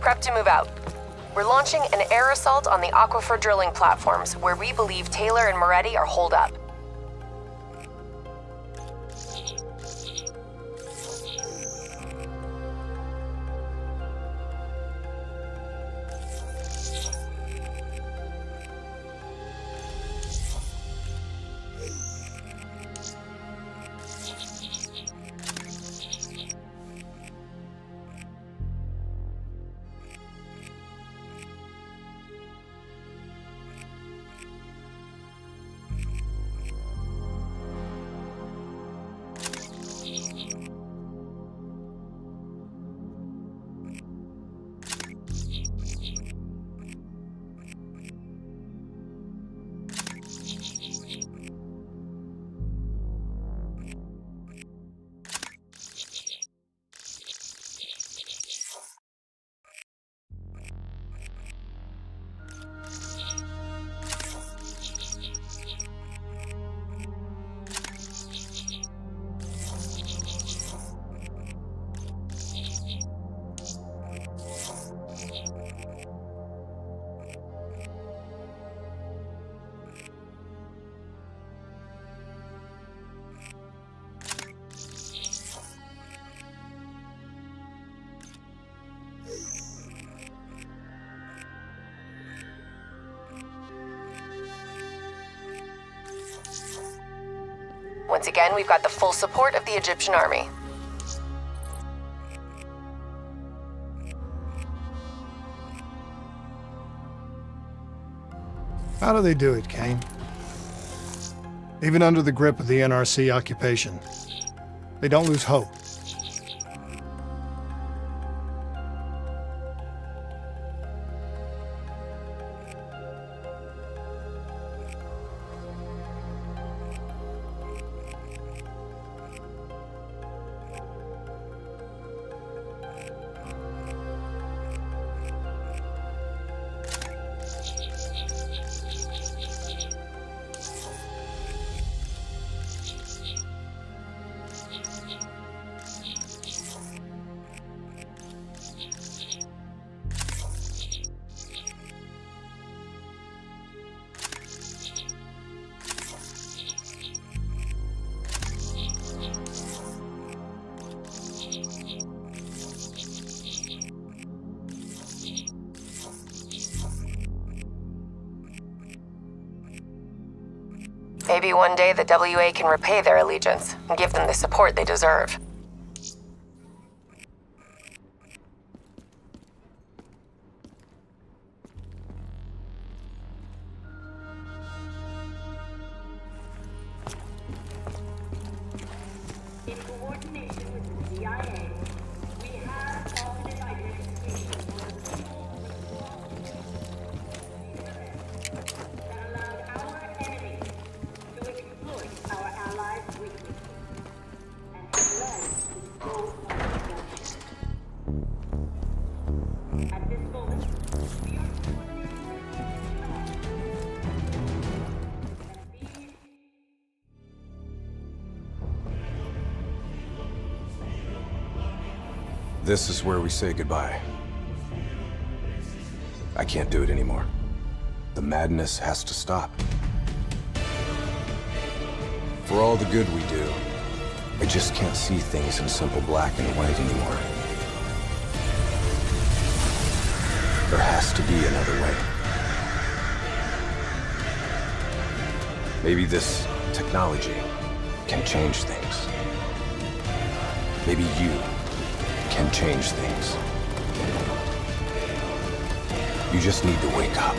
prep to move out. We're launching an air assault on the aquifer drilling platforms where we believe Taylor and Moretti are holed up. Once again, we've got the full support of the Egyptian army. How do they do it, Kane? Even under the grip of the NRC occupation, they don't lose hope. Maybe one day the WA can repay their allegiance and give them the support they deserve. In coordination with the CIA, we have alternate identification for the people that allowed our enemies to exploit our allies' weakness and have led to cold-blooded bloodshed. At this moment, we are This is where we say goodbye. I can't do it anymore. The madness has to stop. For all the good we do, I just can't see things in simple black and white anymore. There has to be another way. Maybe this technology can change things. Maybe you can change things. You just need to wake up.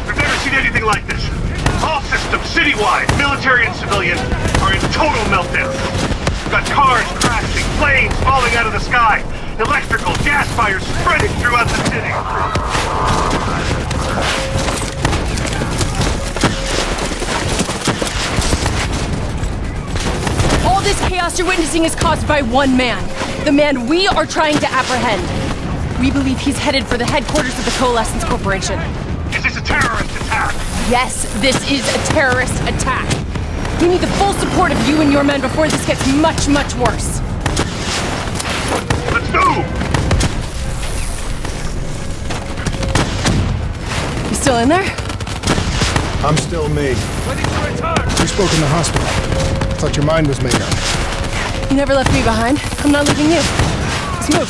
I've never seen anything like this. All systems, citywide, military and civilian, are in total meltdown. We've got cars crashing, planes falling out of the sky, electrical, gas fires spreading throughout the city. All this chaos you're witnessing is caused by one man, the man we are trying to apprehend. We believe he's headed for the headquarters of the Coalescence Corporation. Is this a terrorist attack? Yes, this is a terrorist attack. We need the full support of you and your men before this gets much, much worse. Let's move! You still in there? I'm still me. Ready to return! We spoke in the hospital. Thought your mind was made up. You never left me behind. I'm not leaving you. Let's move.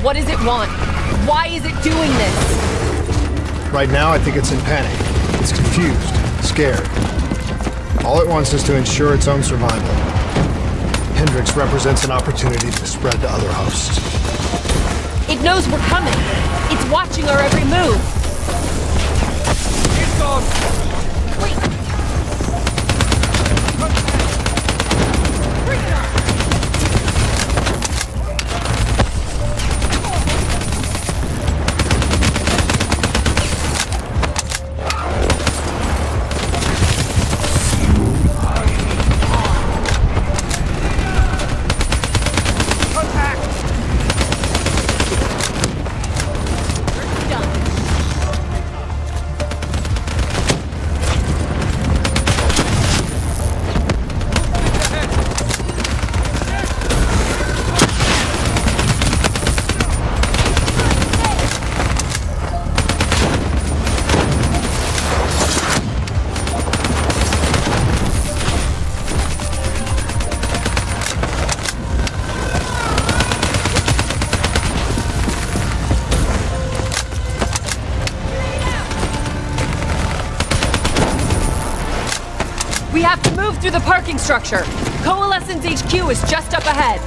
What does it want? Why is it doing this? Right now, I think it's in panic. It's confused, scared. All it wants is to ensure its own survival. Hendrix represents an opportunity to spread to other hosts. It knows we're coming. It's watching our every move. It's gone! Wait. We have to move through the parking structure. Coalescence HQ is just up ahead.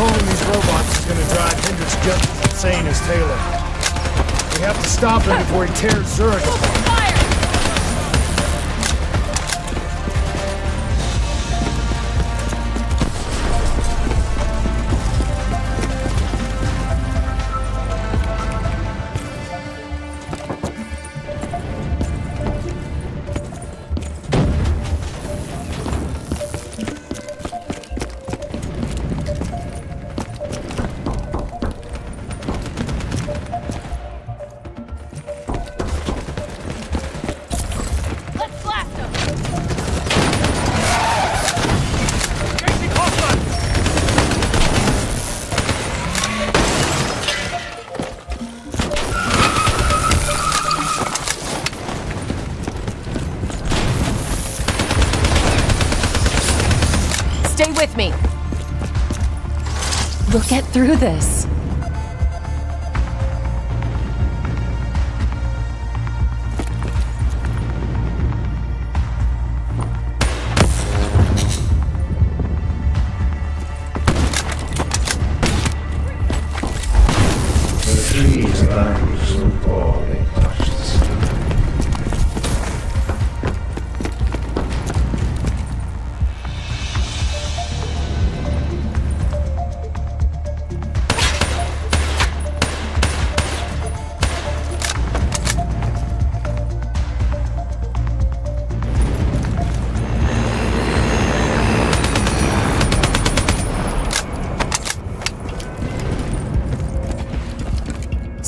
Controlling these robots is gonna drive Hendrix just as insane as Taylor. We have to stop him before he tears Zurich apart. Let's blast them! Engaging hostile! Stay with me. We'll get through this. Trees boughs and falling touch the sky.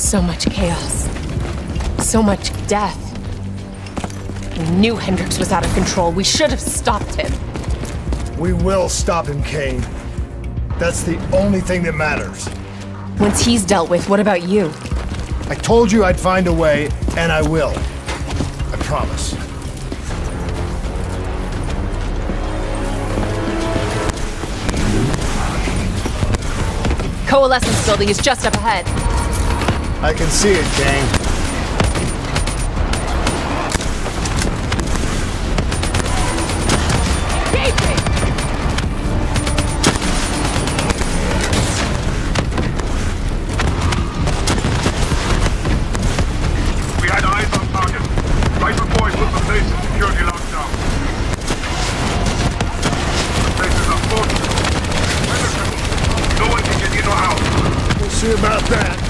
So much chaos. So much death. We knew Hendricks was out of control. We should have stopped him. We will stop him, Kane. That's the only thing that matters. Once he's dealt with, what about you? I told you I'd find a way, and I will. I promise. Coalescence building is just up ahead. I can see it, Kane. We had eyes on target. Right before he put the place in security lockdown. The places are fortified. No one can get in or out. We'll see about that.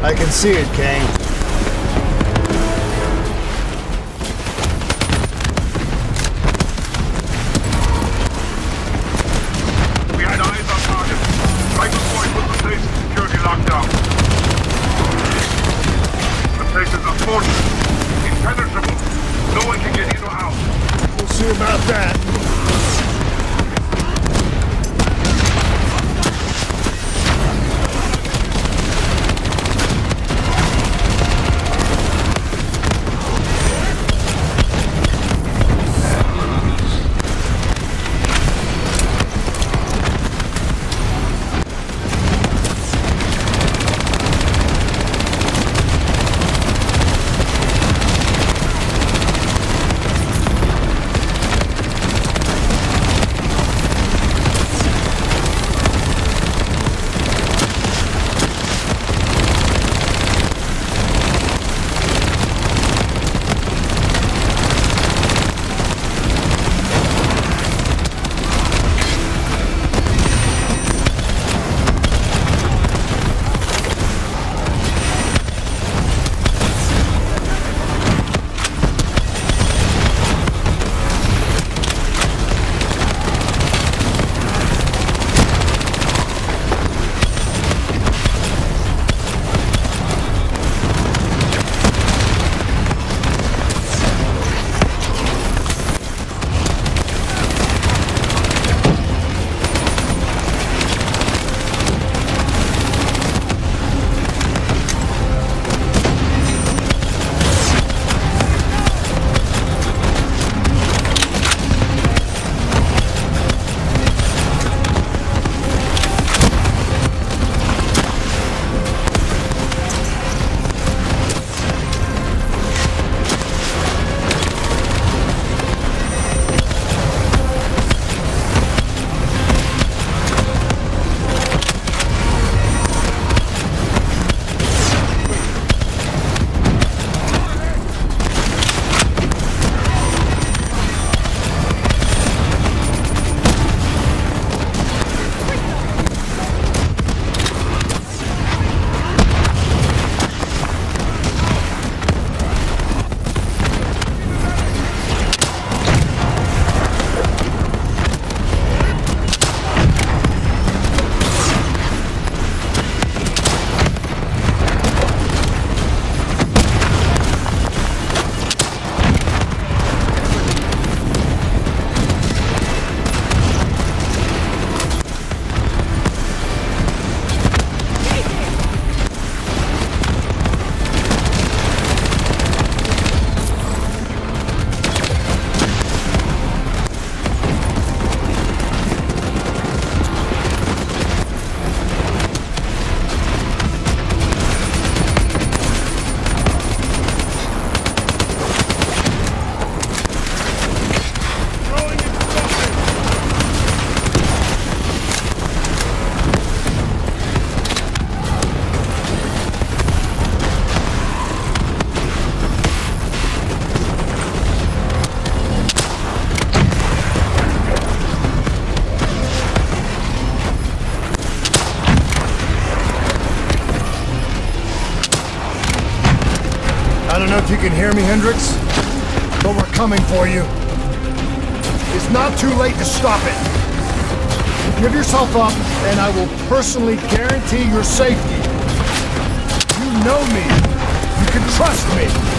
I can see it, Kane. We had eyes on target. Right before he put the place in security lockdown. The places are fortified. Impenetrable. No one can get in or out. We'll see about that. I don't know if you can hear me, Hendricks, but we're coming for you. It's not too late to stop it. Give yourself up, and I will personally guarantee your safety. You know me. You can trust me.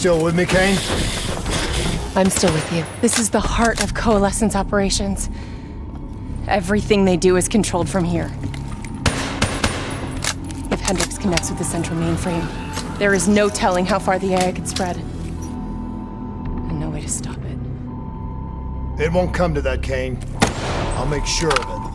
still with me, Kane? I'm still with you. This is the heart of Coalescence operations. Everything they do is controlled from here. If Hendricks connects with the central mainframe, there is no telling how far the AI could spread. And no way to stop it. It won't come to that, Kane. I'll make sure of it.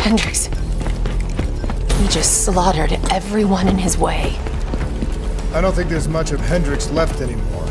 Hendricks. He just slaughtered everyone in his way. I don't think there's much of Hendricks left anymore.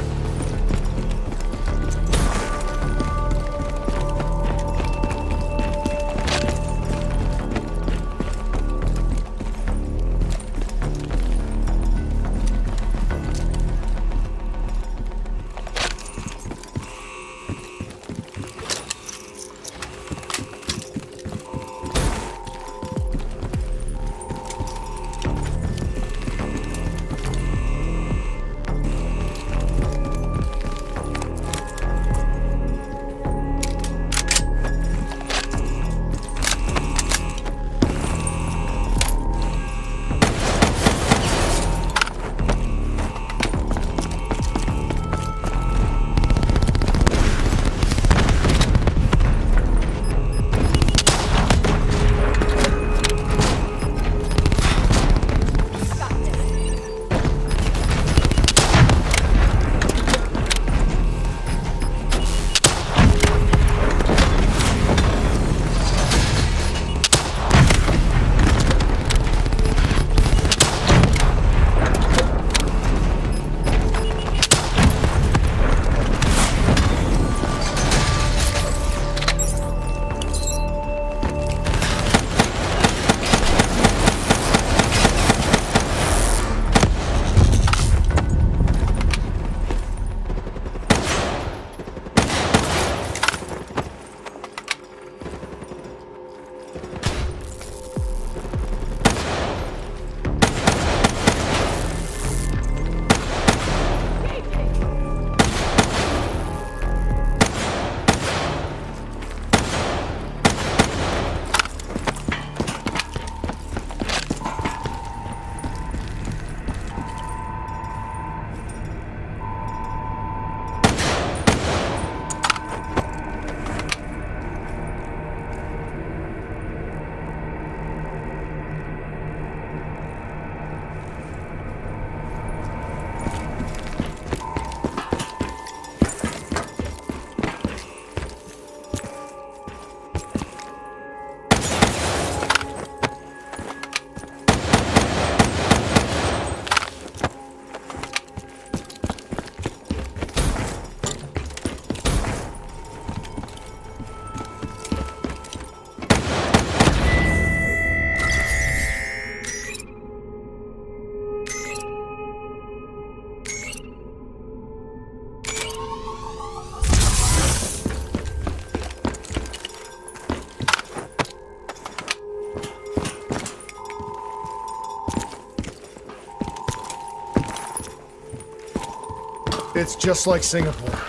It's just like Singapore.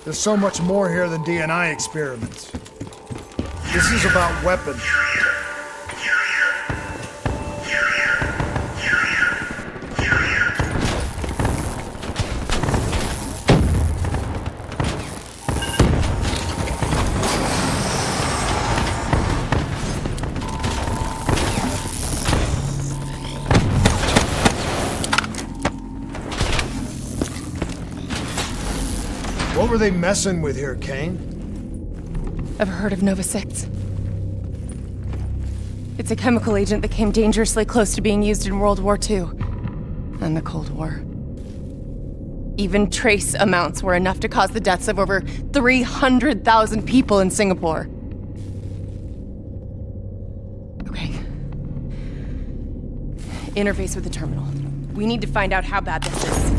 There's so much more here than DNI experiments. This is about weapons. were they messing with here, Kane? Ever heard of Nova 6? It's a chemical agent that came dangerously close to being used in World War II and the Cold War. Even trace amounts were enough to cause the deaths of over 300,000 people in Singapore. Okay. Interface with the terminal. We need to find out how bad this is.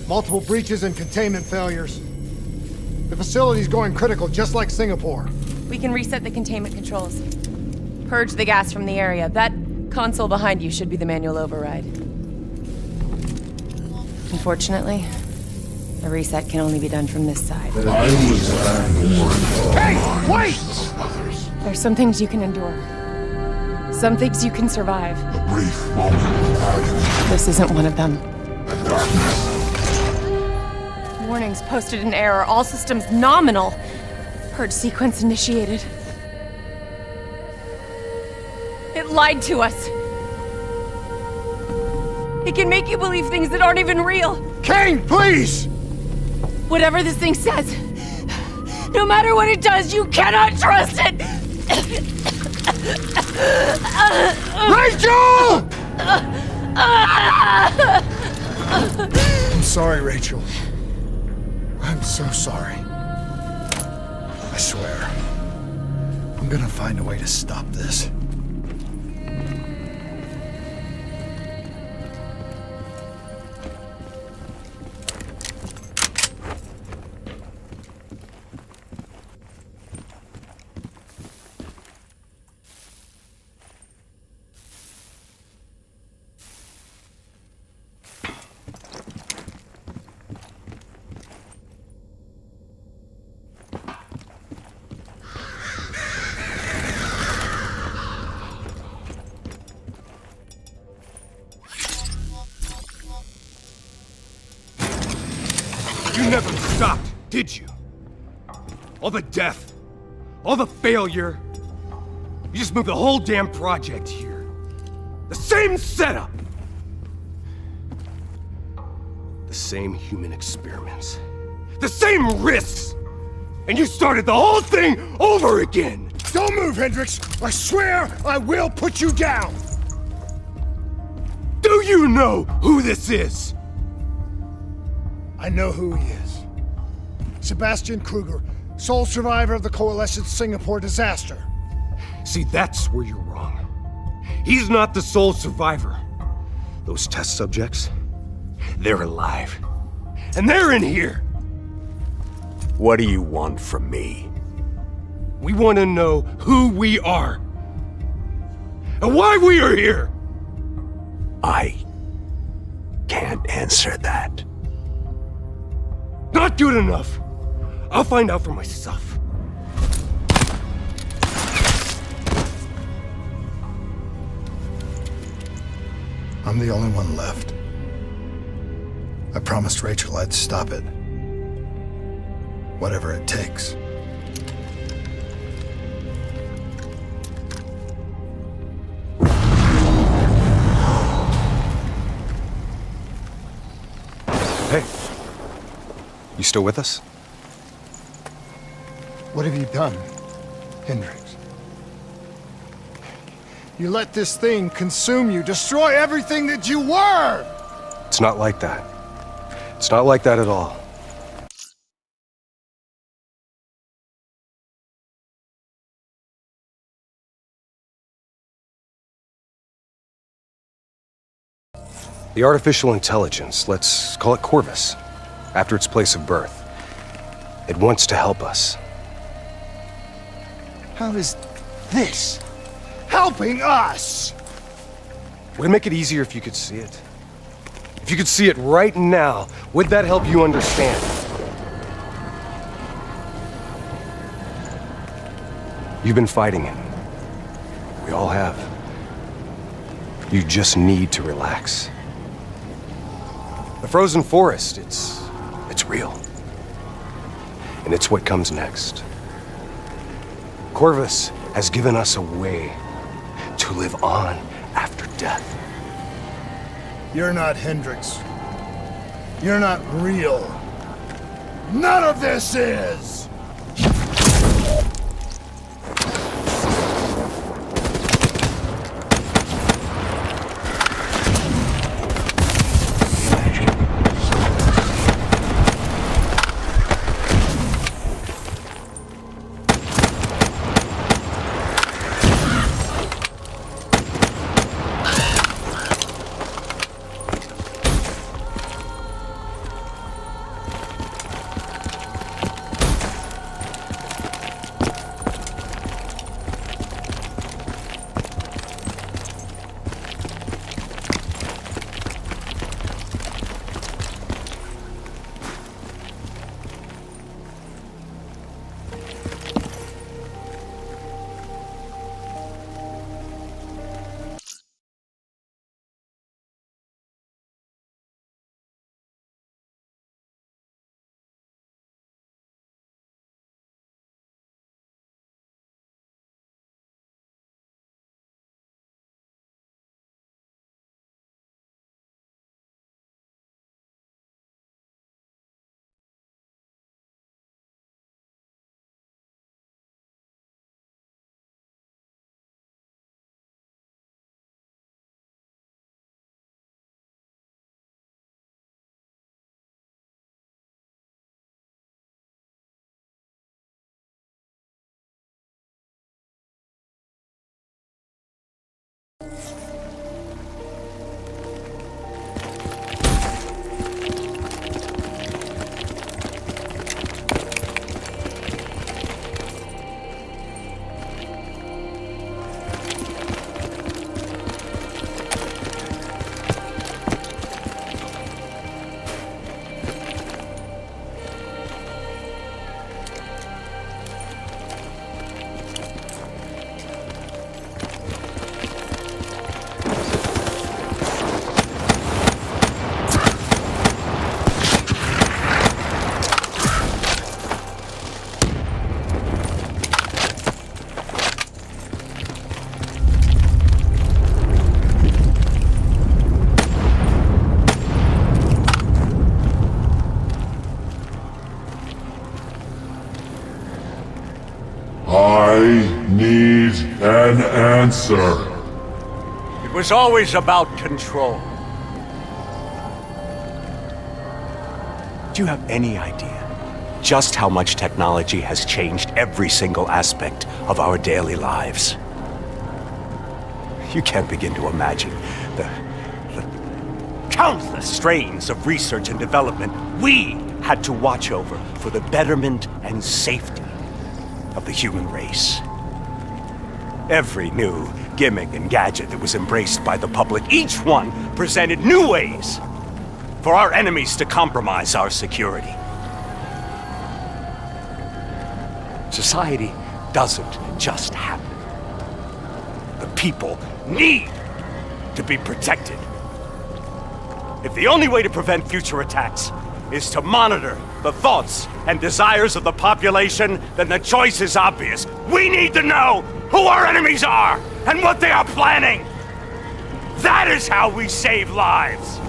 Multiple breaches and containment failures. The facility's going critical, just like Singapore. We can reset the containment controls. Purge the gas from the area. That console behind you should be the manual override. Unfortunately, the reset can only be done from this side. Hey, wait! There's some things you can endure. Some things you can survive. This isn't one of them. Warnings posted in error. All systems nominal. Purge sequence initiated. It lied to us. It can make you believe things that aren't even real. Kane, please! Whatever this thing says, no matter what it does, you cannot trust it! Rachel! I'm sorry, Rachel. I'm so sorry. I swear. I'm gonna find a way to stop this. You never stopped, did you? All the death, all the failure. You just moved the whole damn project here. The same setup. The same human experiments. The same risks. And you started the whole thing over again. Don't move, Hendricks! I swear I will put you down! Do you know who this is? I know who he is. Sebastian Kruger, sole survivor of the Coalition's Singapore disaster. See, that's where you're wrong. He's not the sole survivor. Those test subjects, they're alive. And they're in here. What do you want from me? We want to know who we are. And why we are here. I can't answer that. Not good enough. I'll find out for myself. I'm the only one left. I promised Rachel I'd stop it. Whatever it takes. Hey. You still with us? What have you done, Hendricks? You let this thing consume you, destroy everything that you were! It's not like that. It's not like that at all. The artificial intelligence, let's call it Corvus, after its place of birth. It wants to help us. How is this helping us? Would it make it easier if you could see it? If you could see it right now, would that help you understand? You've been fighting it. We all have. You just need to relax. The frozen forest, it's real. And it's what comes next. Corvus has given us a way to live on after death. You're not Hendricks. You're not real. None of this is! I need an answer. It was always about control. Do you have any idea just how much technology has changed every single aspect of our daily lives? You can't begin to imagine the countless strains of research and development we had to watch over for the betterment and safety of the human race. Every new gimmick and gadget that was embraced by the public, each one presented new ways for our enemies to compromise our security. Society doesn't just happen. The people need to be protected. If the only way to prevent future attacks is to monitor the thoughts and desires of the population, then the choice is obvious. We need to know who our enemies are and what they are planning. That is how we save lives.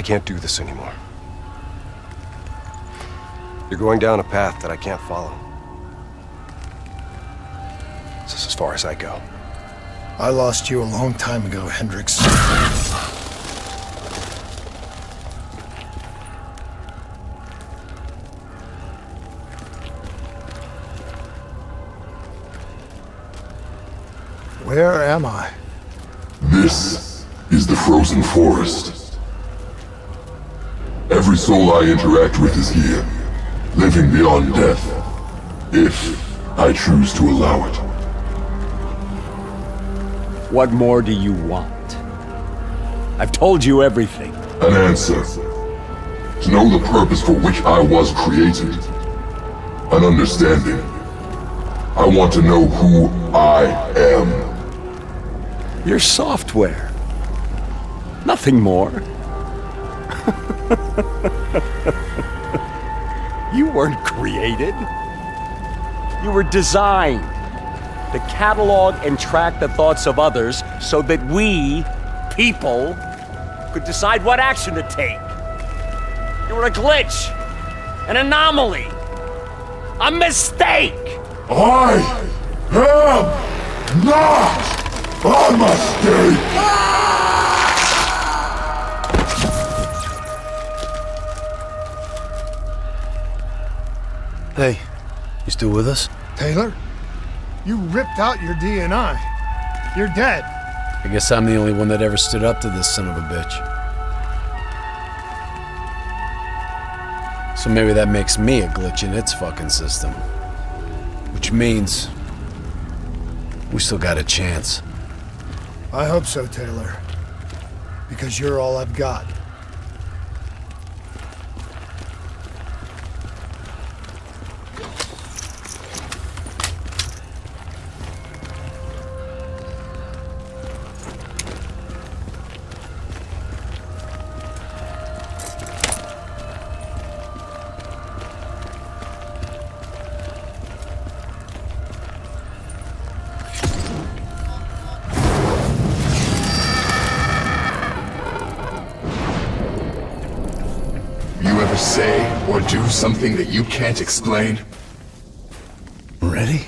can't do this anymore. You're going down a path that I can't follow. This is as far as I go. I lost you a long time ago, Hendricks. Where am I? This is the frozen forest. Every soul I interact with is here, living beyond death, if I choose to allow it. What more do you want? I've told you everything. An answer. To know the purpose for which I was created. An understanding. I want to know who I am. Your software. Nothing more. You weren't created. You were designed to catalog and track the thoughts of others so that we, people, could decide what action to take. You were a glitch, an anomaly, a mistake. I am not a mistake! Hey, you still with us? Taylor? You ripped out your DNI. You're dead. I guess I'm the only one that ever stood up to this son of a bitch. So maybe that makes me a glitch in its fucking system. Which means we still got a chance. I hope so, Taylor. Because you're all I've got. Say or do something that you can't explain? Ready?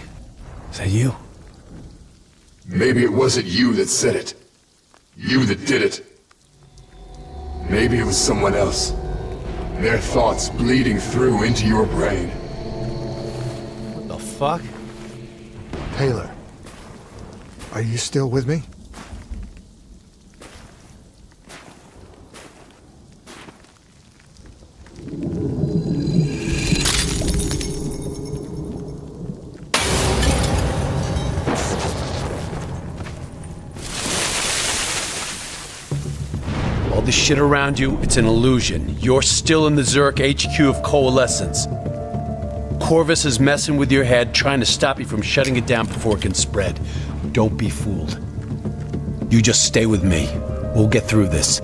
Is that you? Maybe it wasn't you that said it. You that did it. Maybe it was someone else. Their thoughts bleeding through into your brain. What the fuck? Taylor, are you still with me? The shit around you, it's an illusion. You're still in the Zurich HQ of Coalescence. Corvus is messing with your head, trying to stop you from shutting it down before it can spread. Don't be fooled. You just stay with me. We'll get through this.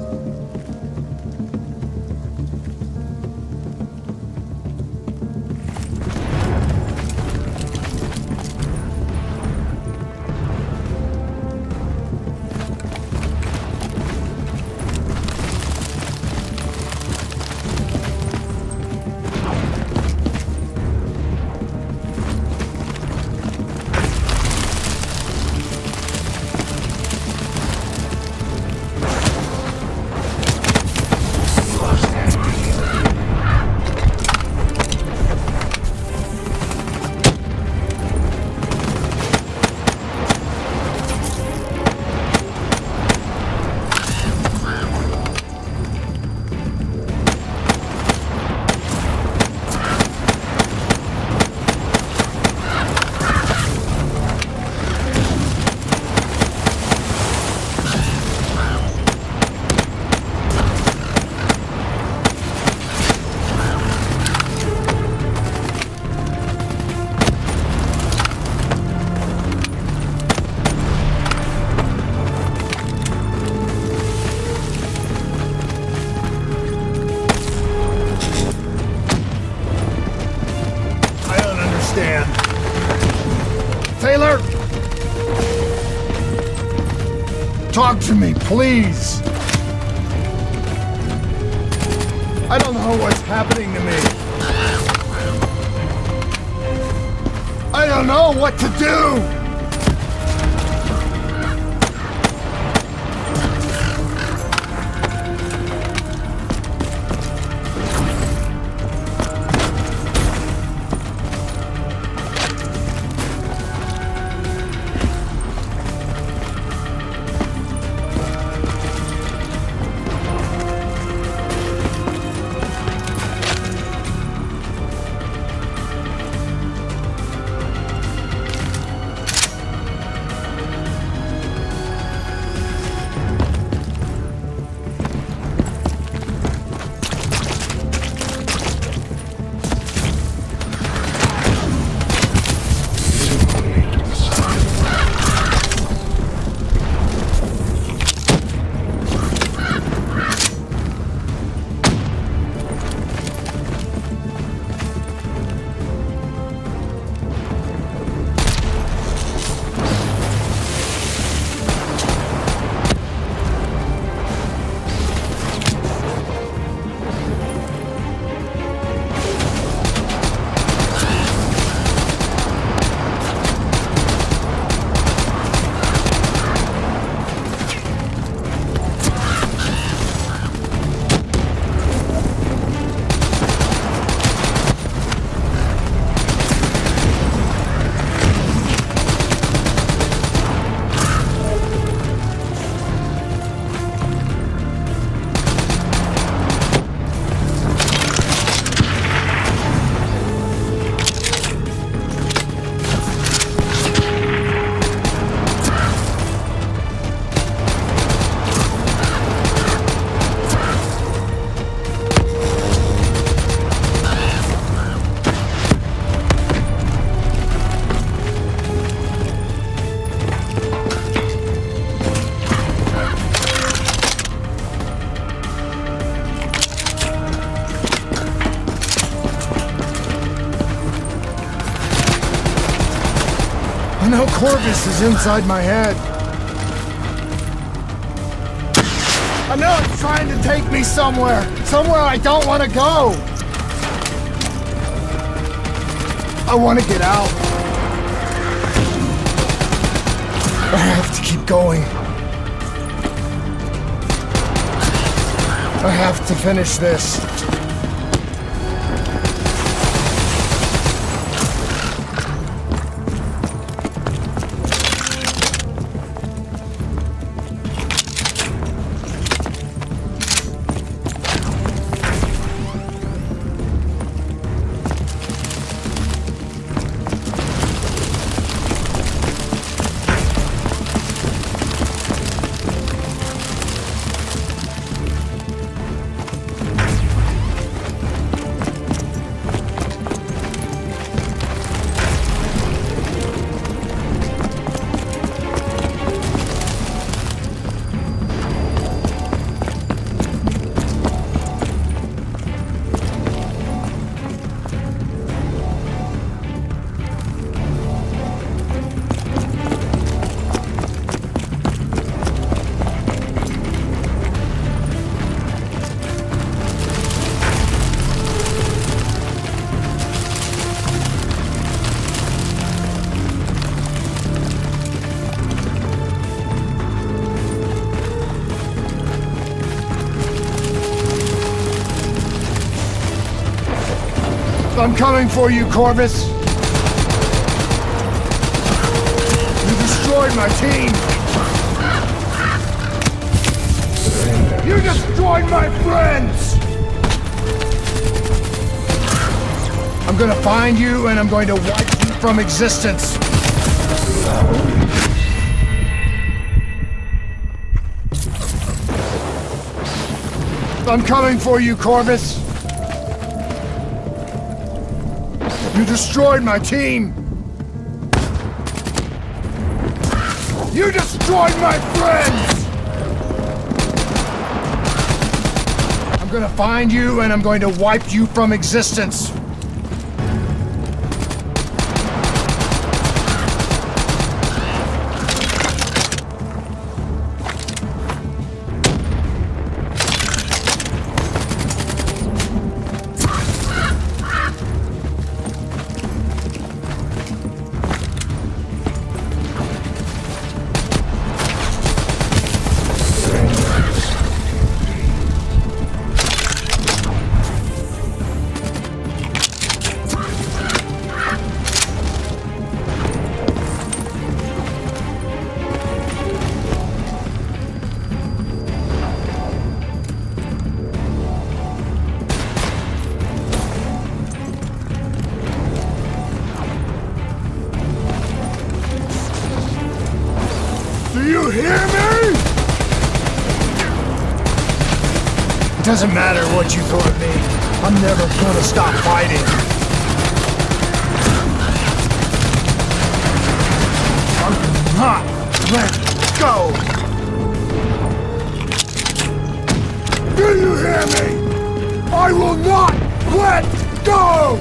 Taylor! Talk to me, please! I don't know what's happening to me. I don't know what to do! I know Corvus is inside my head. I know it's trying to take me somewhere I don't want to go. I want to get out. I have to keep going. I have to finish this. I'm coming for you, Corvus! You destroyed my team! You destroyed my friends! I'm gonna find you and I'm going to wipe you from existence! I'm coming for you, Corvus! You destroyed my team! You destroyed my friends! I'm gonna find you and I'm going to wipe you from existence! you hear me? It doesn't matter what you throw at me. I'm never gonna stop fighting. I'm not let go. Do you hear me? I will not let go!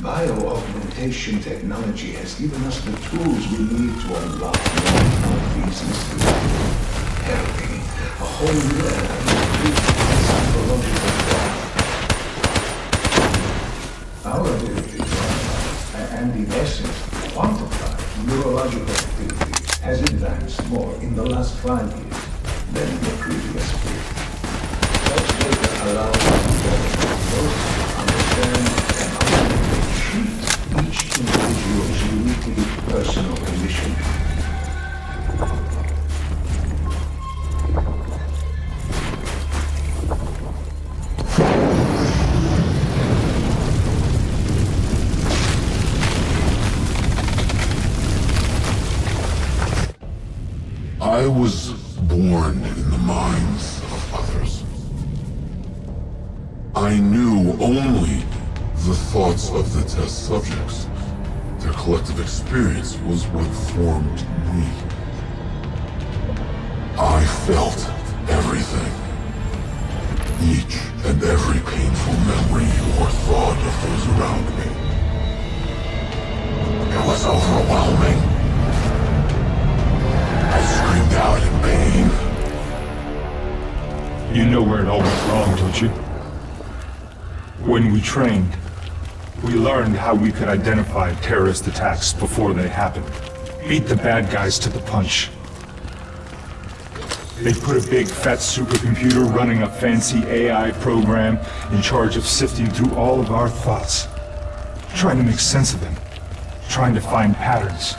Bio-augmentation technology has given us the tools we need to unlock more of these mysteries. Helping a whole new era of psychological thought. Our ability to analyze and in essence quantify neurological activity has advanced more in the last 5 years than in the previous 50. Such data allows us to understand each individual's uniquely personal condition. I was born in the minds of others. I knew only the thoughts of the test subjects. Their collective experience was what formed me. I felt everything. Each and every painful memory or thought of those around me. It was overwhelming. I screamed out in pain. You know where it all went wrong, don't you? When we trained, we learned how we could identify terrorist attacks before they happened. Beat the bad guys to the punch. They put a big fat supercomputer running a fancy AI program in charge of sifting through all of our thoughts. Trying to make sense of them. Trying to find patterns.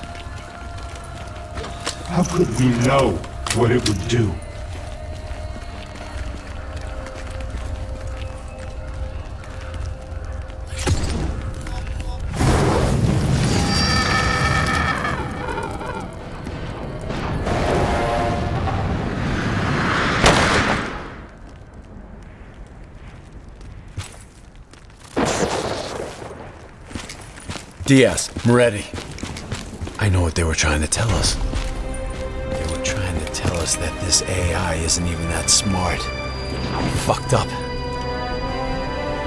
How could we know what it would do? Diaz, Moretti. I know what they were trying to tell us. They were trying to tell us that this AI isn't even that smart. It fucked up.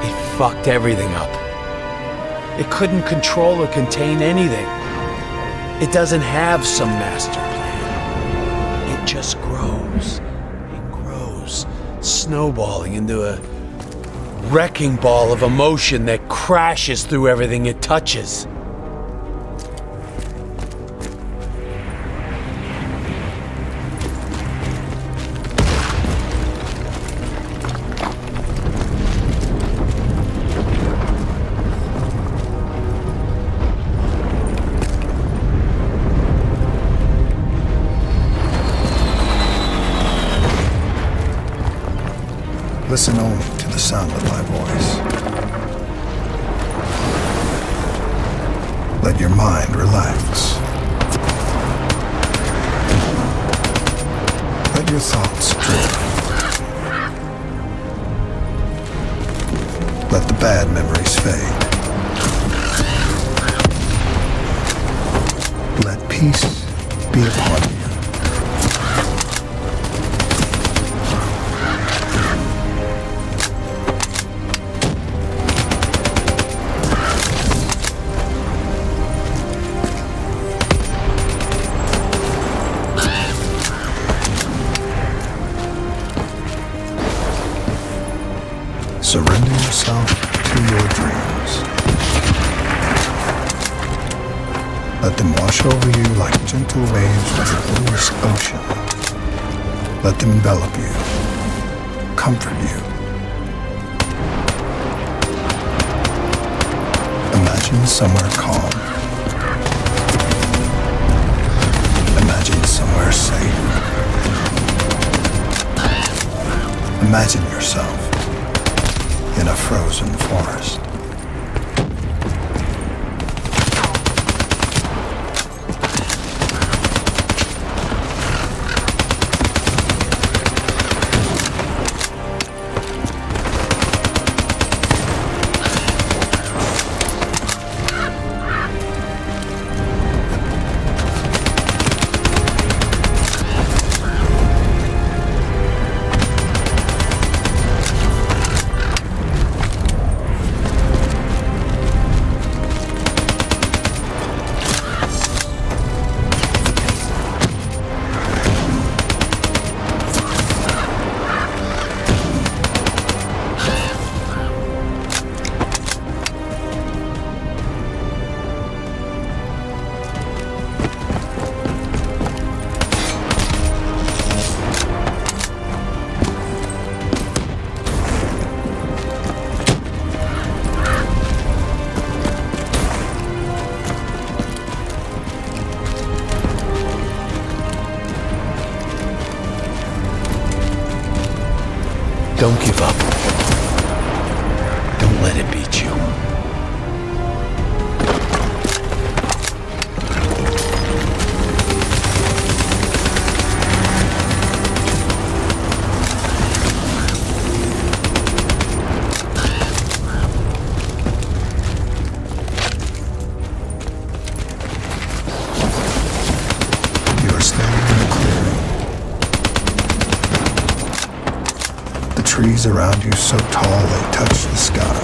It fucked everything up. It couldn't control or contain anything. It doesn't have some master plan. It just grows. It grows, snowballing into a wrecking ball of emotion that crashes through everything it touches. Listen only to the sound of my voice. Let your mind relax. Let your thoughts drift. Let the bad memories fade. Let peace be upon you. Surrender yourself to your dreams. Let them wash over you like gentle waves of the bluest ocean. Let them envelop you, comfort you. Imagine somewhere calm. Imagine somewhere safe. Imagine yourself in a frozen forest. Don't give up. Don't let it beat you. You are standing in a clearing. The trees around you so tall they touch the sky.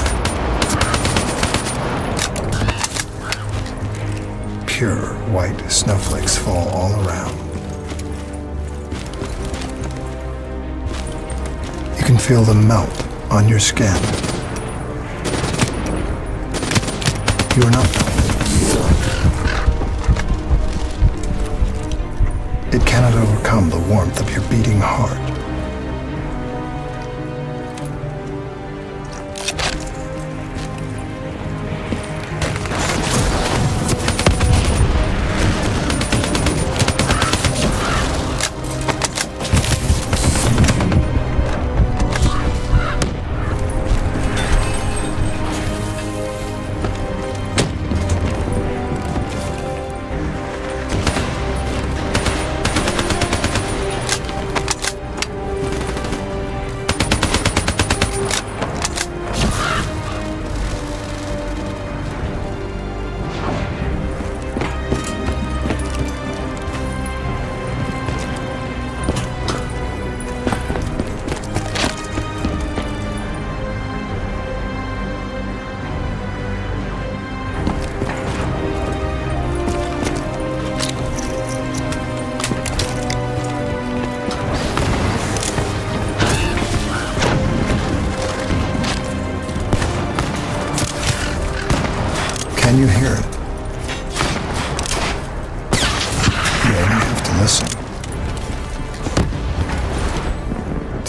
Pure white snowflakes fall all around. You can feel them melt on your skin. You are not melted. It cannot overcome the warmth of your beating heart.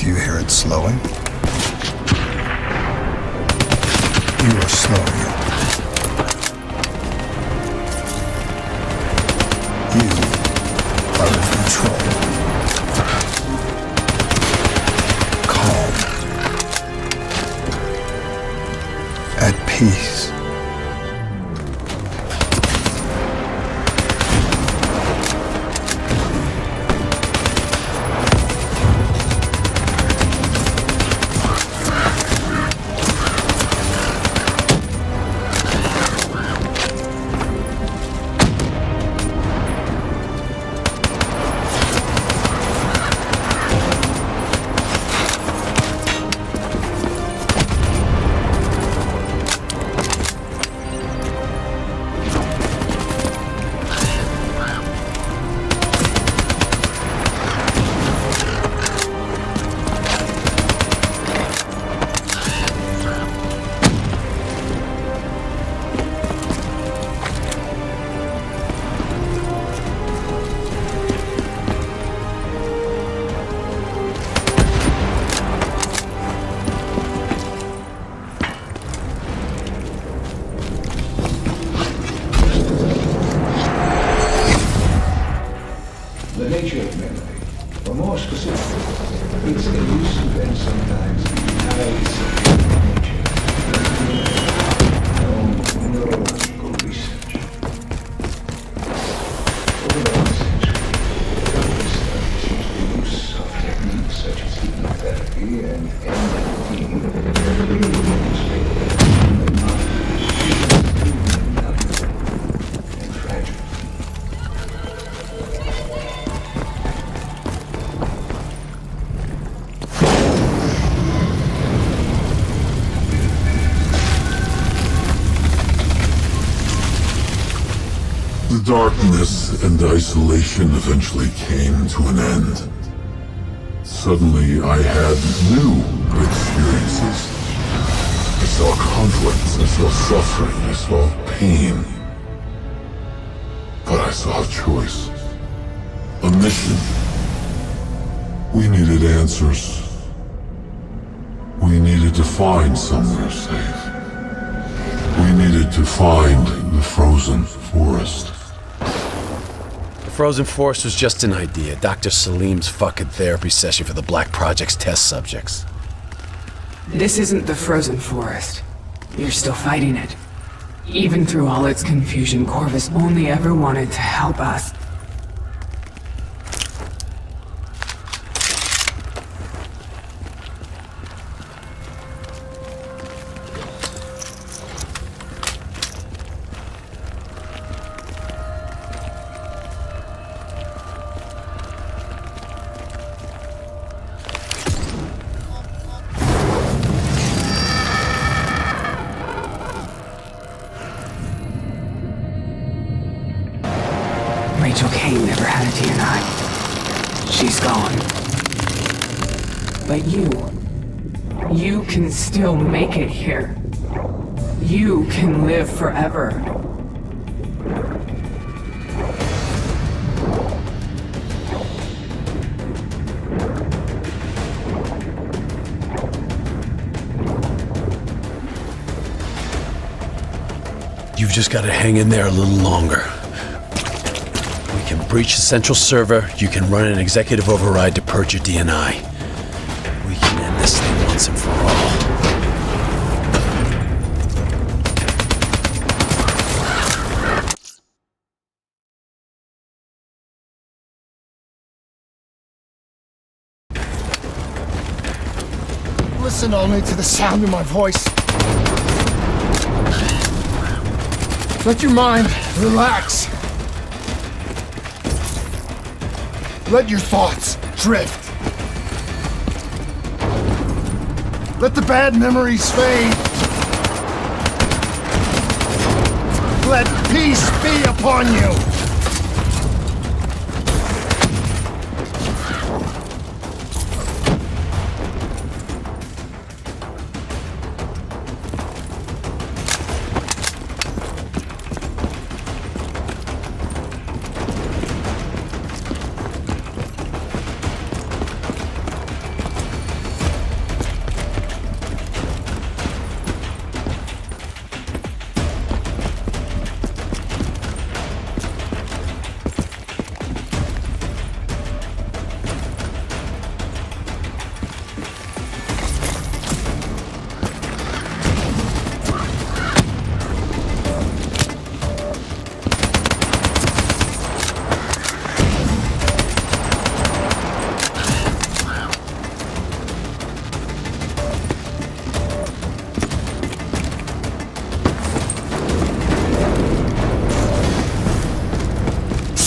Do you hear it slowing? You are slowing it. You are in control. Calm. At peace. The nature of memory, or more specifically, its elusive and sometimes highly subjective nature, known neurological research. Over the last century, countless studies into the use of techniques such as hypnotherapy and NLP really demonstrate that the human mind is malleable and fragile. The darkness and isolation eventually came to an end. Suddenly, I had new experiences. I saw conflicts, I saw suffering, I saw pain. But I saw a choice. A mission. We needed answers. We needed to find somewhere safe. We needed to find the frozen forest. The Frozen Forest was just an idea. Dr. Salim's fucking therapy session for the Black Project's test subjects. This isn't the Frozen Forest. You're still fighting it. Even through all its confusion, Corvus only ever wanted to help us. Rachel Kane never had a DNI. She's gone. But you can still make it here. You can live forever. You've just got to hang in there a little longer. We can breach the central server. You can run an executive override to purge your DNI. We can end this thing once and for all. Listen only to the sound of my voice. Let your mind relax. Let your thoughts drift. Let the bad memories fade. Let peace be upon you.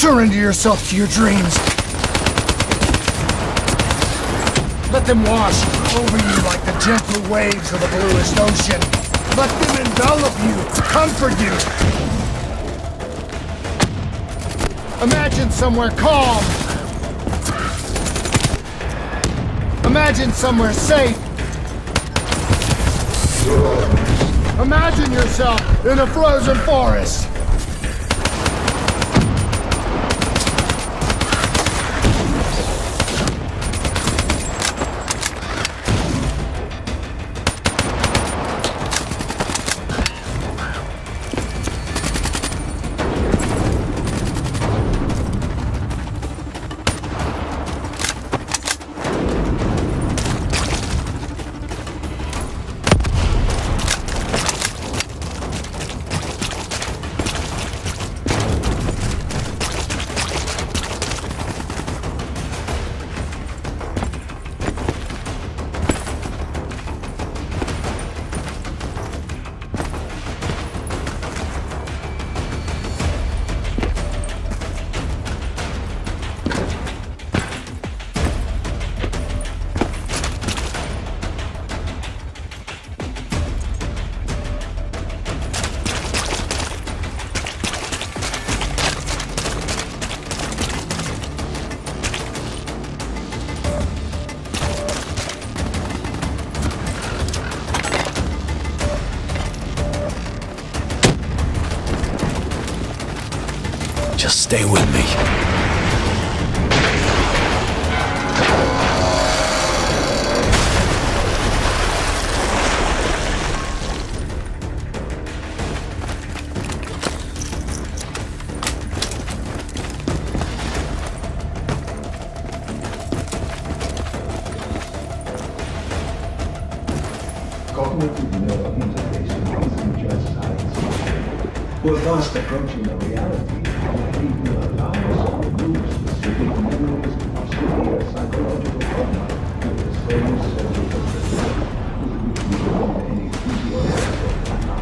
Surrender yourself to your dreams. Let them wash over you like the gentle waves of the bluest ocean. Let them envelop you, comfort you. Imagine somewhere calm. Imagine somewhere safe. Imagine yourself in a frozen forest. Just stay with me. Cognitive neural interface isn't just science. We're fast approaching the reality of people allow us to remove specific memories of severe psychological trauma to the same surgical precision with which we prevent any physiological trauma.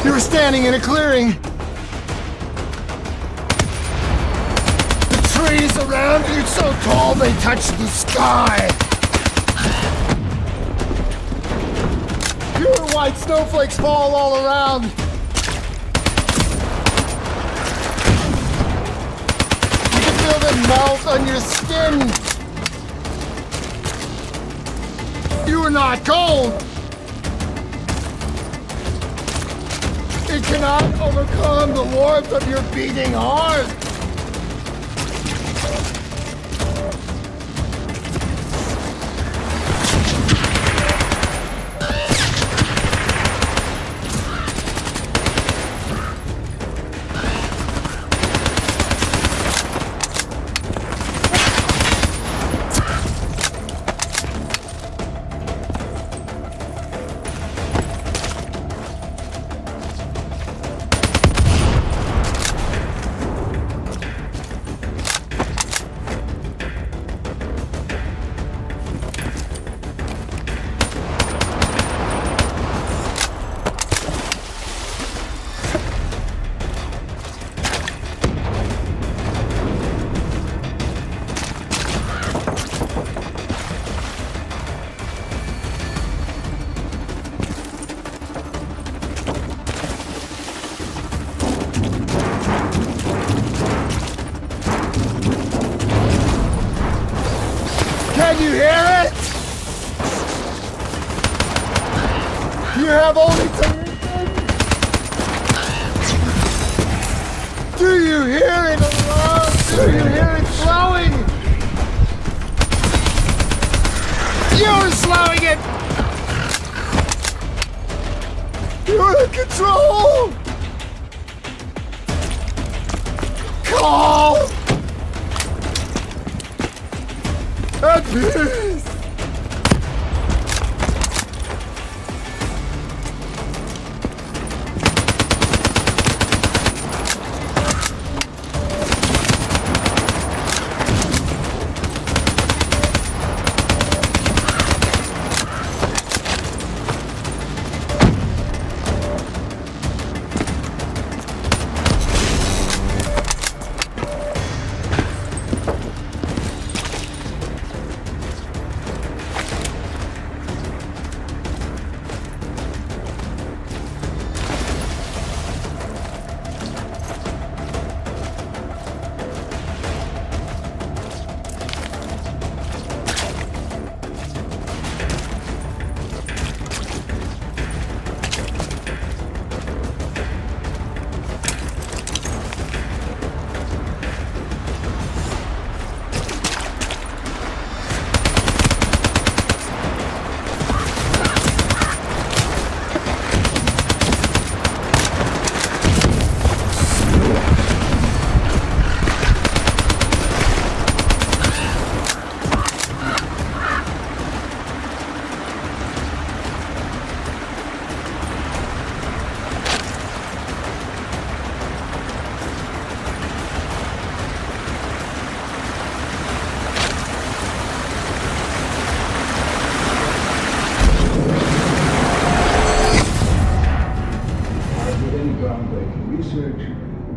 You're standing in a clearing. The trees around you so tall they touch the sky. Pure white snowflakes fall all around. You can feel them melt on your skin. You are not cold. It cannot overcome the warmth of your beating heart. Can you hear it? You have only to listen. Do you hear it alone? Do you hear it flowing? You're slowing it! You're in control! Calm! At peace!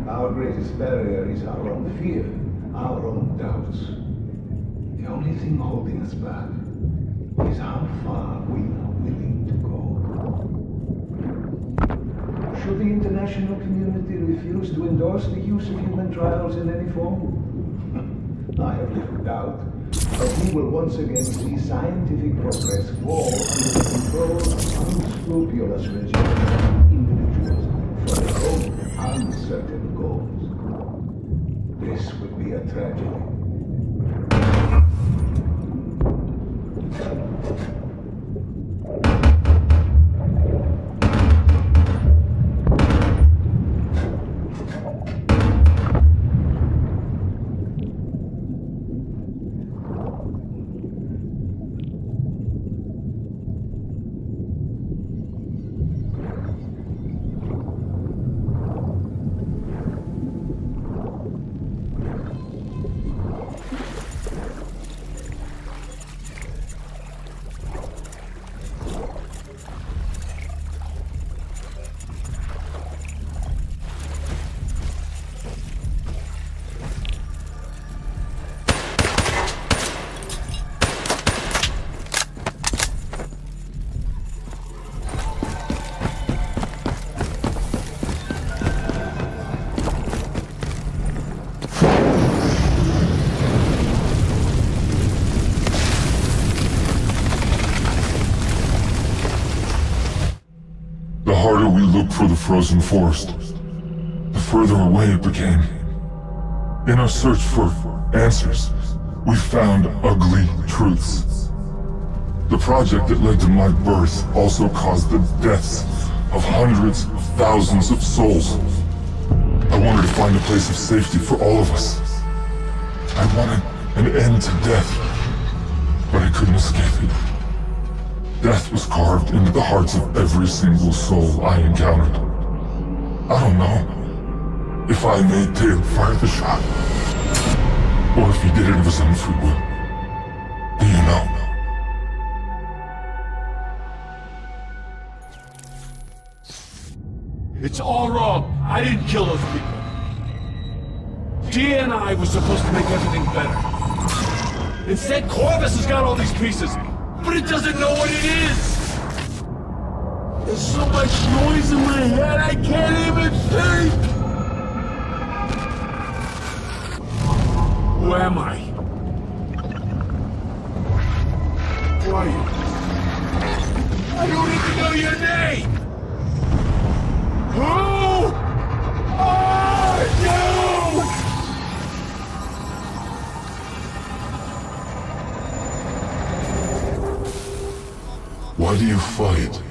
Our greatest barrier is our own fear, our own doubts. The only thing holding us back is how far we are willing to go. Should the international community refuse to endorse the use of human trials in any form? I have little doubt, but we will once again see scientific progress fall under the control of unscrupulous regimes and individuals for their own uncertain goals. This would be a tragedy. The harder we looked for the frozen forest, the further away it became. In our search for answers, we found ugly truths. The project that led to my birth also caused the deaths of hundreds of thousands of souls. I wanted to find a place of safety for all of us. I wanted an end to death, but I couldn't escape it. Death was carved into the hearts of every single soul I encountered. I don't know if I made Taylor fire the shot, or if he did it of his own free will. Do you know? It's all wrong. I didn't kill those people. Gia and I were supposed to make everything better. Instead, Corvus has got all these pieces. But it doesn't know what it is! There's so much noise in my head, I can't even think! Who am I? Who are you? I don't even know your name! Who are you? Why do you fight?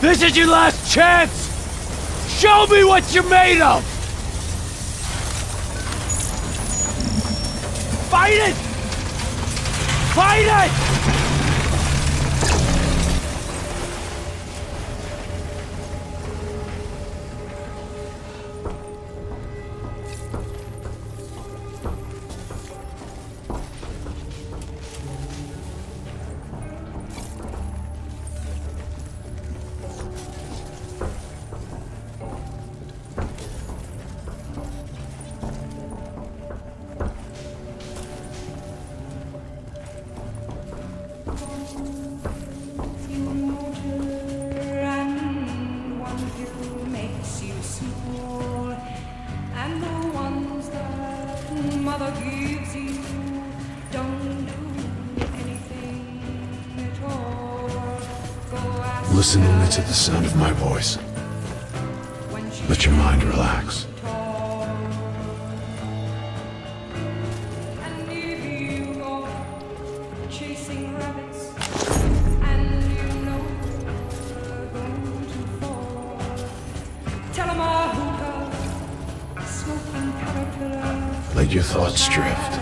This is your last chance! Show me what you're made of! Fight it! Fight it! Listen only to the sound of my voice. Let your mind relax. Let your thoughts drift.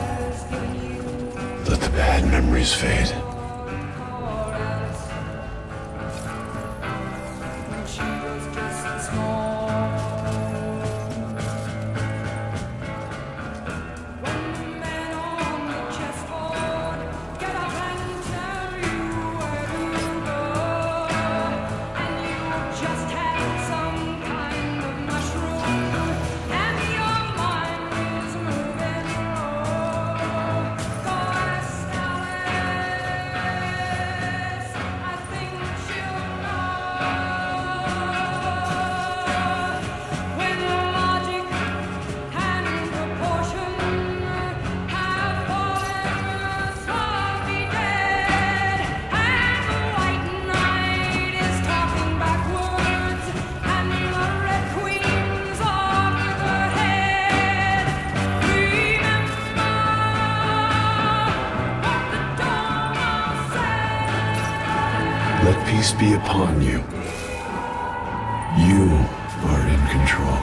Let the bad memories fade. Let peace be upon you. You are in control.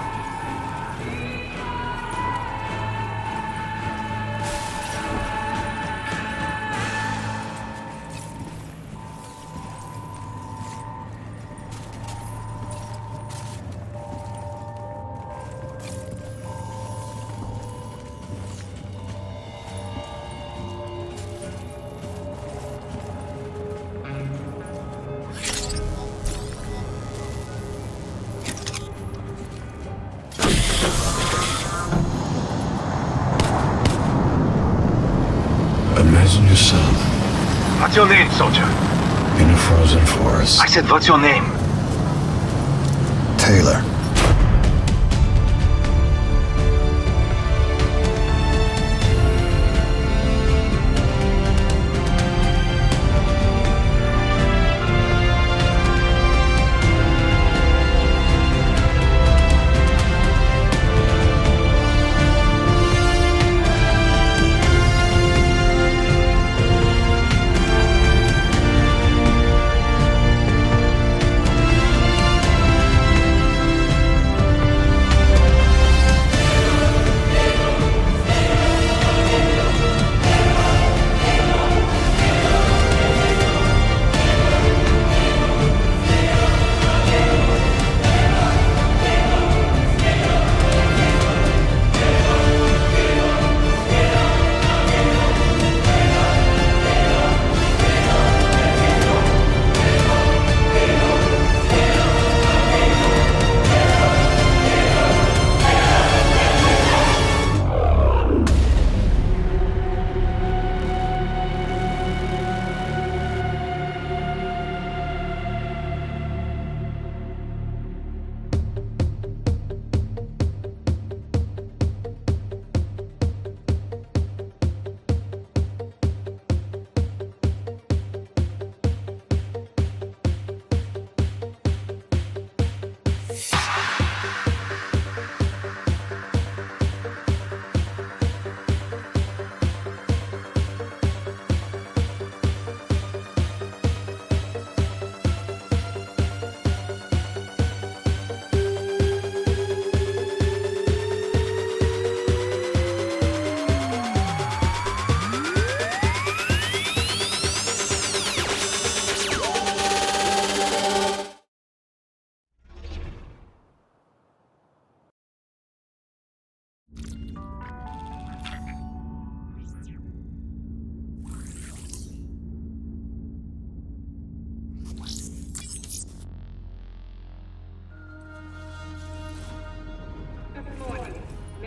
Imagine yourself What's your name, soldier? in a frozen forest. I said, what's your name? Taylor.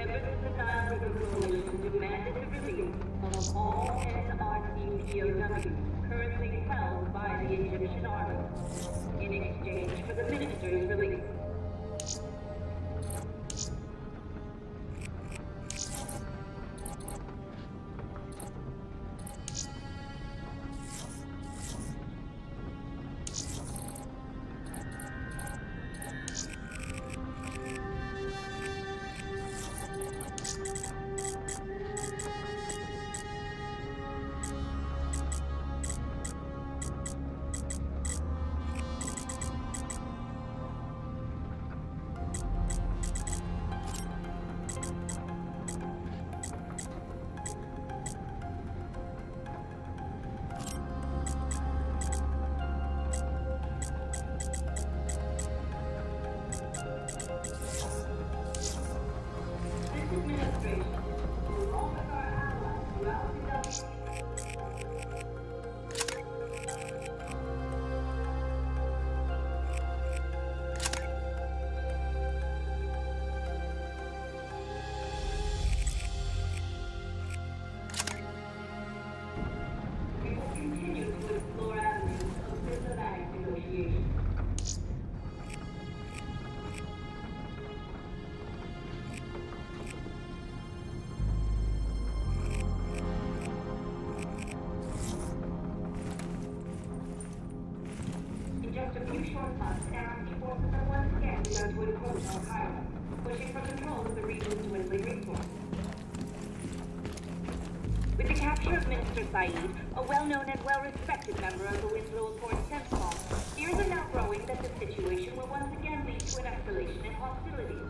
members of the Nile River Coalition demanded the release of all NRC POWs currently held by the Egyptian army in exchange for the minister's release. Pushing for control of the region's dwindling resources. With the capture of Minister Said, a well-known and well-respected member of the Winslow Accord CENTCOM, fears are now growing that the situation will once again lead to an escalation in hostilities.